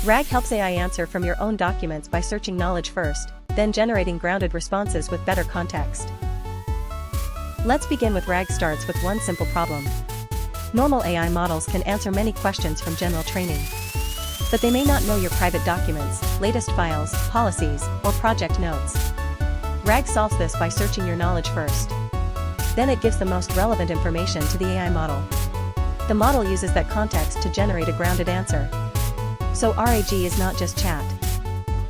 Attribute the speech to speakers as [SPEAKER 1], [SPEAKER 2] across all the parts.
[SPEAKER 1] RAG helps AI answer from your own documents by searching knowledge first, then generating grounded responses with better context. Let's begin with RAG starts with one simple problem. Normal AI models can answer many questions from general training. But they may not know your private documents, latest files, policies, or project notes. RAG solves this by searching your knowledge first. Then it gives the most relevant information to the AI model. The model uses that context to generate a grounded answer. So RAG is not just chat.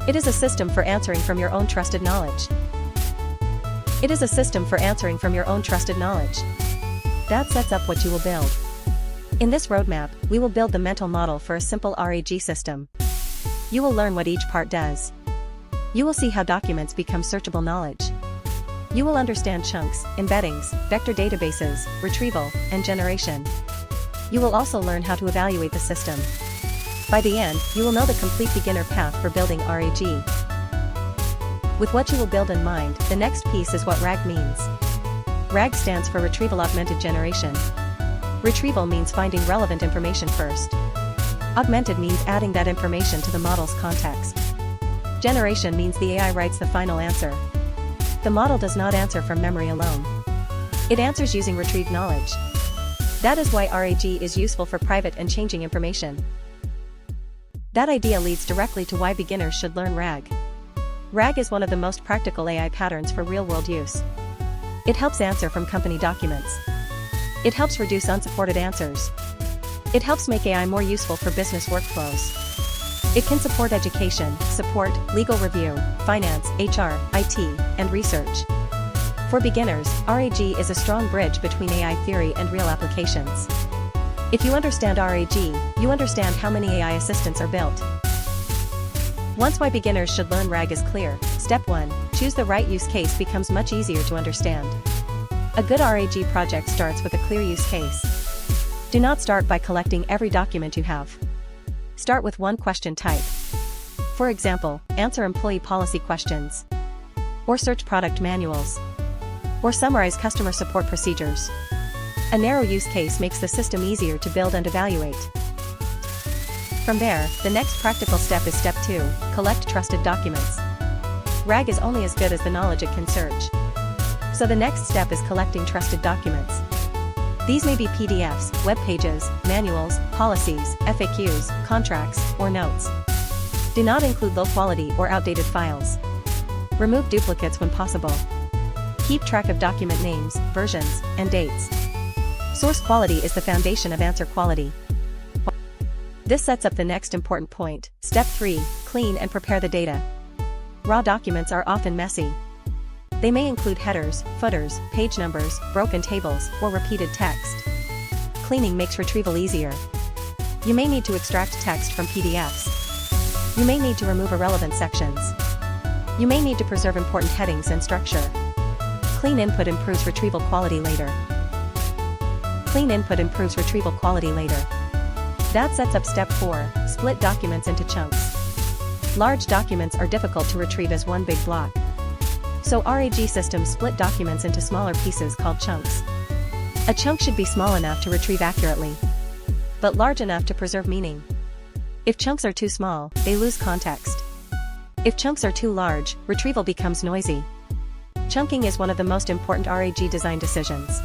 [SPEAKER 1] It is a system for answering from your own trusted knowledge. It is a system for answering from your own trusted knowledge. That sets up what you will build. In this roadmap, we will build the mental model for a simple RAG system. You will learn what each part does. You will see how documents become searchable knowledge. You will understand chunks, embeddings, vector databases, retrieval, and generation. You will also learn how to evaluate the system. By the end, you will know the complete beginner path for building RAG. With what you will build in mind, the next piece is what RAG means. RAG stands for Retrieval Augmented Generation. Retrieval means finding relevant information first. Augmented means adding that information to the model's context. Generation means the AI writes the final answer. The model does not answer from memory alone. It answers using retrieved knowledge. That is why RAG is useful for private and changing information. That idea leads directly to why beginners should learn RAG. RAG is one of the most practical AI patterns for real-world use. It helps answer from company documents. It helps reduce unsupported answers. It helps make AI more useful for business workflows. It can support education, support, legal review, finance, HR, IT, and research. For beginners, RAG is a strong bridge between AI theory and real applications. If you understand RAG, you understand how many AI assistants are built. Once why beginners should learn RAG is clear, step 1, choose the right use case becomes much easier to understand. A good RAG project starts with a clear use case. Do not start by collecting every document you have. Start with one question type. For example, answer employee policy questions. Or search product manuals. Or summarize customer support procedures. A narrow use case makes the system easier to build and evaluate. From there, the next practical step is step 2, collect trusted documents. RAG is only as good as the knowledge it can search. So the next step is collecting trusted documents. These may be PDFs, web pages, manuals, policies, FAQs, contracts, or notes. Do not include low-quality or outdated files. Remove duplicates when possible. Keep track of document names, versions, and dates. Source quality is the foundation of answer quality. This sets up the next important point. Step 3, clean and prepare the data. Raw documents are often messy. They may include headers, footers, page numbers, broken tables, or repeated text. Cleaning makes retrieval easier. You may need to extract text from PDFs. You may need to remove irrelevant sections. You may need to preserve important headings and structure. Clean input improves retrieval quality later. Clean input improves retrieval quality later. That sets up step 4, split documents into chunks. Large documents are difficult to retrieve as one big block. So RAG systems split documents into smaller pieces called chunks. A chunk should be small enough to retrieve accurately, but large enough to preserve meaning. If chunks are too small, they lose context. If chunks are too large, retrieval becomes noisy. Chunking is one of the most important RAG design decisions.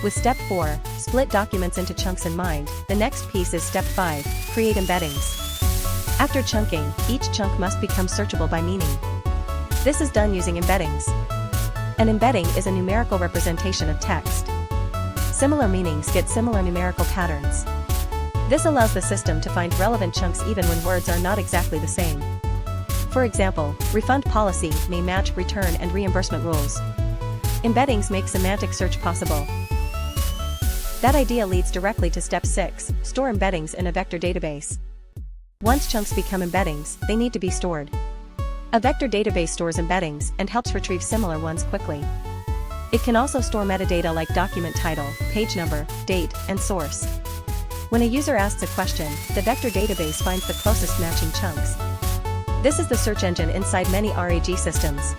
[SPEAKER 1] With step 4, split documents into chunks in mind, the next piece is step 5, create embeddings. After chunking, each chunk must become searchable by meaning. This is done using embeddings. An embedding is a numerical representation of text. Similar meanings get similar numerical patterns. This allows the system to find relevant chunks even when words are not exactly the same. For example, refund policy may match return and reimbursement rules. Embeddings make semantic search possible. That idea leads directly to step 6, store embeddings in a vector database. Once chunks become embeddings, they need to be stored. A vector database stores embeddings and helps retrieve similar ones quickly. It can also store metadata like document title, page number, date, and source. When a user asks a question, the vector database finds the closest matching chunks. This is the search engine inside many RAG systems.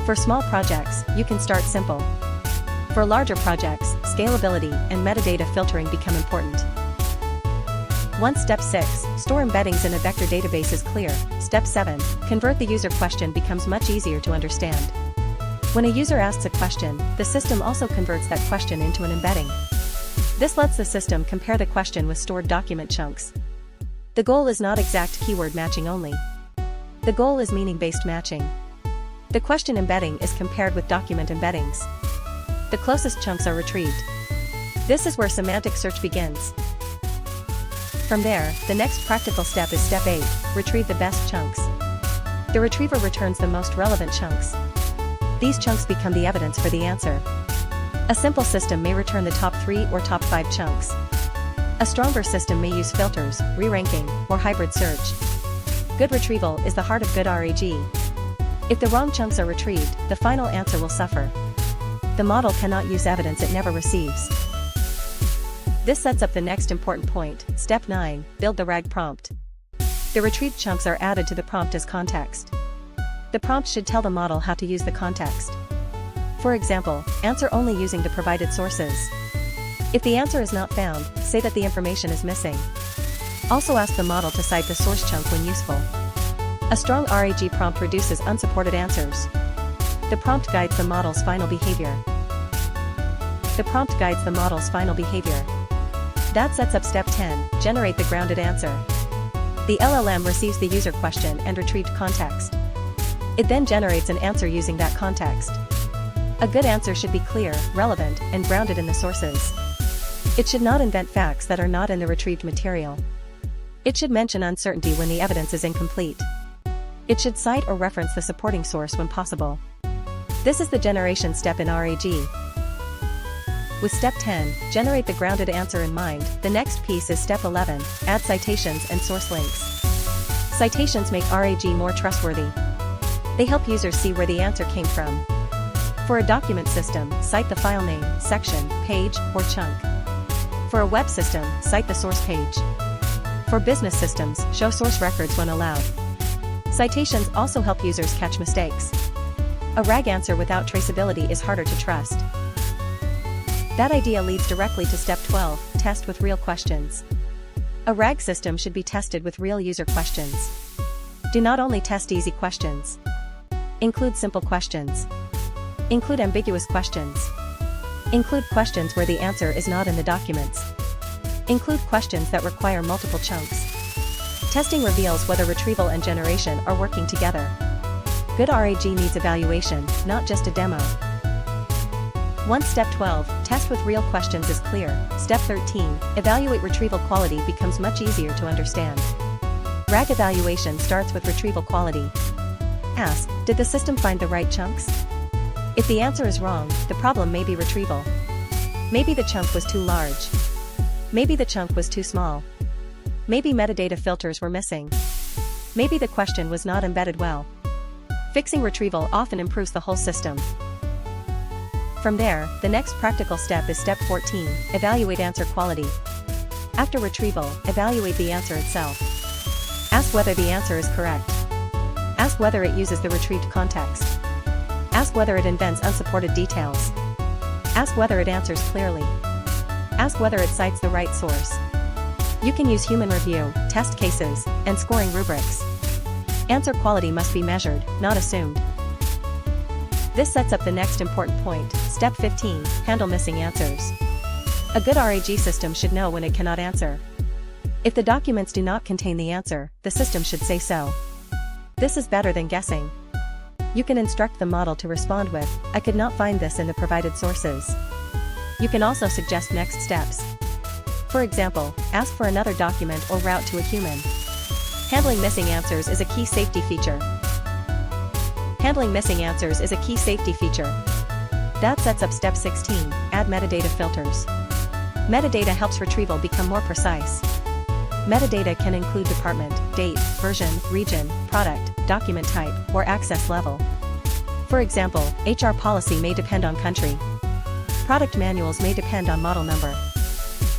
[SPEAKER 1] For small projects, you can start simple. For larger projects, scalability and metadata filtering become important. Once step 6, store embeddings in a vector database is clear, step 7, convert the user question becomes much easier to understand. When a user asks a question, the system also converts that question into an embedding. This lets the system compare the question with stored document chunks. The goal is not exact keyword matching only. The goal is meaning-based matching. The question embedding is compared with document embeddings. The closest chunks are retrieved. This is where semantic search begins. From there, the next practical step is step 8, retrieve the best chunks. The retriever returns the most relevant chunks. These chunks become the evidence for the answer. A simple system may return the top 3 or top 5 chunks. A stronger system may use filters, re-ranking, or hybrid search. Good retrieval is the heart of good RAG. If the wrong chunks are retrieved, the final answer will suffer. The model cannot use evidence it never receives. This sets up the next important point, step 9, build the RAG prompt. The retrieved chunks are added to the prompt as context. The prompt should tell the model how to use the context. For example, answer only using the provided sources. If the answer is not found, say that the information is missing. Also ask the model to cite the source chunk when useful. A strong RAG prompt reduces unsupported answers. The prompt guides the model's final behavior. That sets up step 10, generate the grounded answer. The LLM receives the user question and retrieved context. It then generates an answer using that context. A good answer should be clear, relevant, and grounded in the sources. It should not invent facts that are not in the retrieved material. It should mention uncertainty when the evidence is incomplete. It should cite or reference the supporting source when possible. This is the generation step in RAG. With step 10, generate the grounded answer in mind, the next piece is step 11, add citations and source links. Citations make RAG more trustworthy. They help users see where the answer came from. For a document system, cite the file name, section, page, or chunk. For a web system, cite the source page. For business systems, show source records when allowed. Citations also help users catch mistakes. A RAG answer without traceability is harder to trust. That idea leads directly to step 12, test with real questions. A RAG system should be tested with real user questions. Do not only test easy questions. Include simple questions. Include ambiguous questions. Include questions where the answer is not in the documents. Include questions that require multiple chunks. Testing reveals whether retrieval and generation are working together. Good RAG needs evaluation, not just a demo. Once step 12, test with real questions is clear, step 13, evaluate retrieval quality becomes much easier to understand. RAG evaluation starts with retrieval quality. Ask, did the system find the right chunks? If the answer is wrong, the problem may be retrieval. Maybe the chunk was too large. Maybe the chunk was too small. Maybe metadata filters were missing. Maybe the question was not embedded well. Fixing retrieval often improves the whole system. From there, the next practical step is step 14, evaluate answer quality. After retrieval, evaluate the answer itself. Ask whether the answer is correct. Ask whether it uses the retrieved context. Ask whether it invents unsupported details. Ask whether it answers clearly. Ask whether it cites the right source. You can use human review, test cases, and scoring rubrics. Answer quality must be measured, not assumed. This sets up the next important point, step 15, handle missing answers. A good RAG system should know when it cannot answer. If the documents do not contain the answer, the system should say so. This is better than guessing. You can instruct the model to respond with, I could not find this in the provided sources. You can also suggest next steps. For example, ask for another document or route to a human. Handling missing answers is a key safety feature. Handling missing answers is a key safety feature. That sets up step 16, add metadata filters. Metadata helps retrieval become more precise. Metadata can include department, date, version, region, product, document type, or access level. For example, HR policy may depend on country. Product manuals may depend on model number.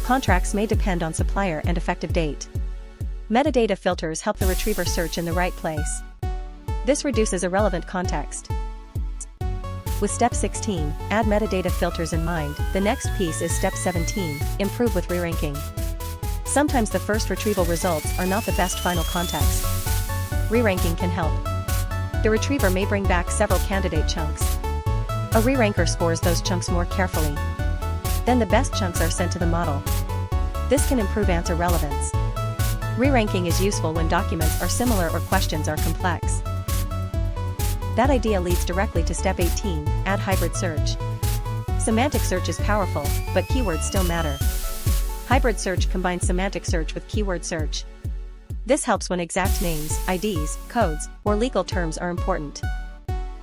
[SPEAKER 1] Contracts may depend on supplier and effective date. Metadata filters help the retriever search in the right place. This reduces irrelevant context. With step 16, add metadata filters in mind, the next piece is step 17, improve with re-ranking. Sometimes the first retrieval results are not the best final context. Re-ranking can help. The retriever may bring back several candidate chunks. A re-ranker scores those chunks more carefully. Then the best chunks are sent to the model. This can improve answer relevance. Re-ranking is useful when documents are similar or questions are complex. That idea leads directly to step 18, add hybrid search. Semantic search is powerful, but keywords still matter. Hybrid search combines semantic search with keyword search. This helps when exact names, IDs, codes, or legal terms are important.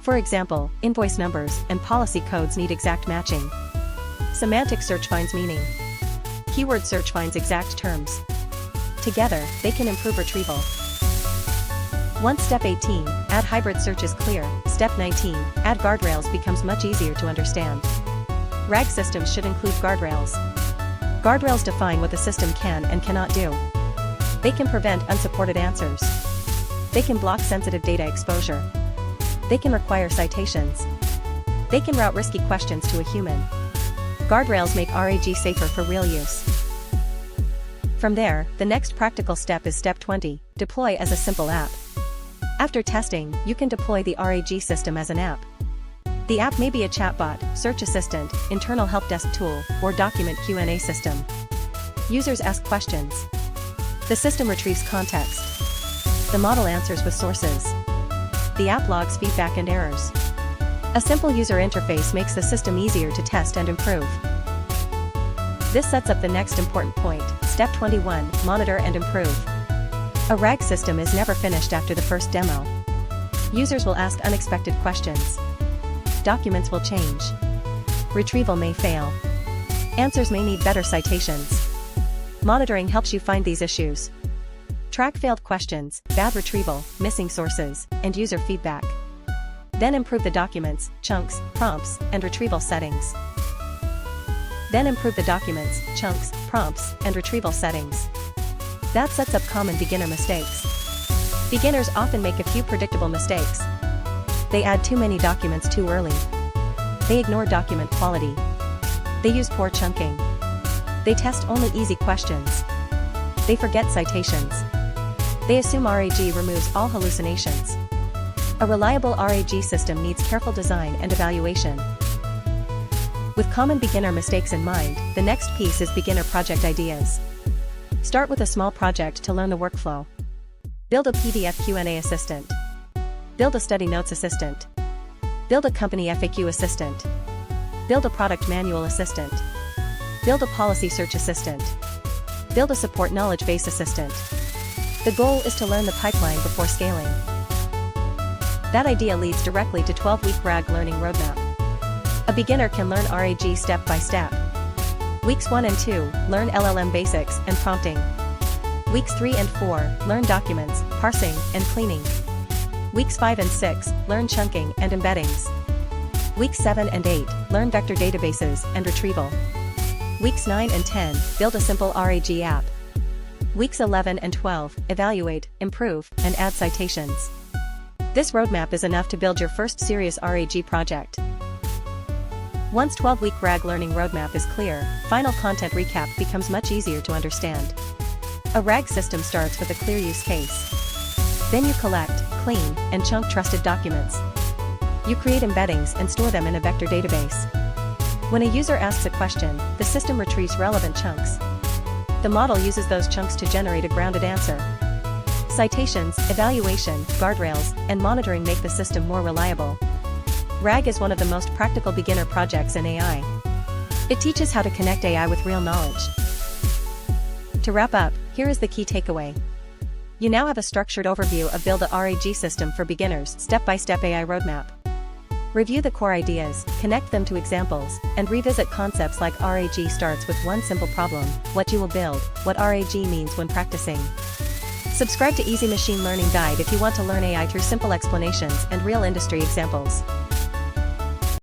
[SPEAKER 1] For example, invoice numbers and policy codes need exact matching. Semantic search finds meaning. Keyword search finds exact terms. Together, they can improve retrieval. Once step 18, add hybrid search is clear, step 19, add guardrails becomes much easier to understand. RAG systems should include guardrails. Guardrails define what the system can and cannot do. They can prevent unsupported answers. They can block sensitive data exposure. They can require citations. They can route risky questions to a human. Guardrails make RAG safer for real use. From there, the next practical step is step 20, deploy as a simple app. After testing, you can deploy the RAG system as an app. The app may be a chatbot, search assistant, internal help desk tool, or document Q&A system. Users ask questions. The system retrieves context. The model answers with sources. The app logs feedback and errors. A simple user interface makes the system easier to test and improve. This sets up the next important point, step 21, monitor and improve. A RAG system is never finished after the first demo. Users will ask unexpected questions. Documents will change. Retrieval may fail. Answers may need better citations. Monitoring helps you find these issues. Track failed questions, bad retrieval, missing sources, and user feedback. Then improve the documents, chunks, prompts, and retrieval settings. Then improve the documents, chunks, prompts, and retrieval settings. That sets up common beginner mistakes. Beginners often make a few predictable mistakes. They add too many documents too early. They ignore document quality. They use poor chunking. They test only easy questions. They forget citations. They assume RAG removes all hallucinations. A reliable RAG system needs careful design and evaluation. With common beginner mistakes in mind, the next piece is beginner project ideas. Start with a small project to learn the workflow. Build a PDF Q&A assistant. Build a study notes assistant. Build a company FAQ assistant. Build a product manual assistant. Build a policy search assistant. Build a support knowledge base assistant. The goal is to learn the pipeline before scaling. That idea leads directly to 12-week RAG learning roadmap. A beginner can learn RAG step by step. Weeks 1 and 2, learn LLM basics and prompting. Weeks 3 and 4, learn documents, parsing, and cleaning. Weeks 5 and 6, learn chunking and embeddings. Weeks 7 and 8, learn vector databases and retrieval. Weeks 9 and 10, build a simple RAG app. Weeks 11 and 12, evaluate, improve, and add citations. This roadmap is enough to build your first serious RAG project. Once 12-week RAG learning roadmap is clear, final content recap becomes much easier to understand. A RAG system starts with a clear use case. Then you collect, clean, and chunk trusted documents. You create embeddings and store them in a vector database. When a user asks a question, the system retrieves relevant chunks. The model uses those chunks to generate a grounded answer. Citations, evaluation, guardrails, and monitoring make the system more reliable. RAG is one of the most practical beginner projects in AI. It teaches how to connect AI with real knowledge. To wrap up, here is the key takeaway. You now have a structured overview of Build a RAG System for Beginners step-by-step AI roadmap. Review the core ideas, connect them to examples, and revisit concepts like RAG starts with one simple problem, what you will build, what RAG means when practicing. Subscribe to Easy Machine Learning Guide if you want to learn AI through simple explanations and real industry examples.